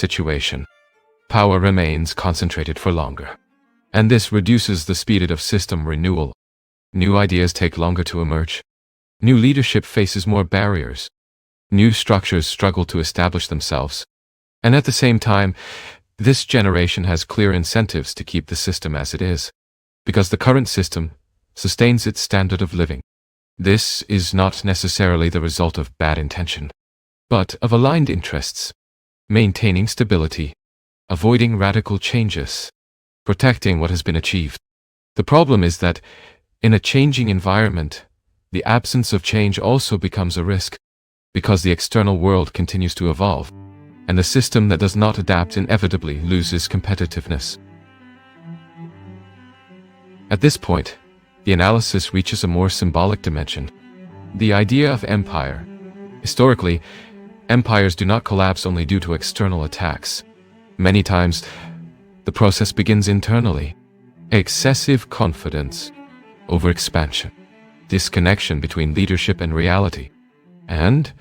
situation. Power remains concentrated for longer. And this reduces the speed of system renewal. New ideas take longer to emerge. New leadership faces more barriers. New structures struggle to establish themselves. And at the same time, this generation has clear incentives to keep the system as it is, because the current system sustains its standard of living. This is not necessarily the result of bad intention, but of aligned interests, maintaining stability, avoiding radical changes, protecting what has been achieved. The problem is that, in a changing environment, the absence of change also becomes a risk, because the external world continues to evolve, and the system that does not adapt inevitably loses competitiveness. At this point, the analysis reaches a more symbolic dimension. The idea of empire. Historically, empires do not collapse only due to external attacks. Many times, the process begins internally. Excessive confidence, overexpansion, disconnection between leadership and reality, and,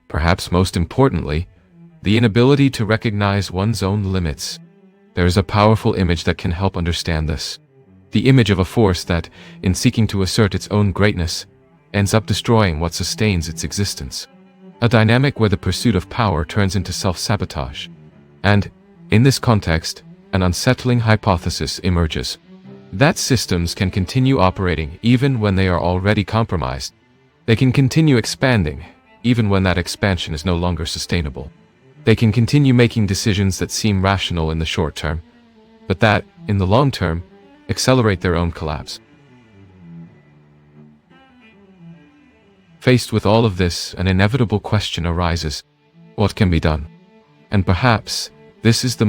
perhaps most importantly, the inability to recognize one's own limits. There is a powerful image that can help understand this. The image of a force that, in seeking to assert its own greatness, ends up destroying what sustains its existence. A dynamic where the pursuit of power turns into self-sabotage. And, in this context, an unsettling hypothesis emerges. That systems can continue operating even when they are already compromised. They can continue expanding, even when that expansion is no longer sustainable. They can continue making decisions that seem rational in the short term, but that, in the long term, accelerate their own collapse. Faced with all of this, an inevitable question arises: what can be done? And perhaps, this is the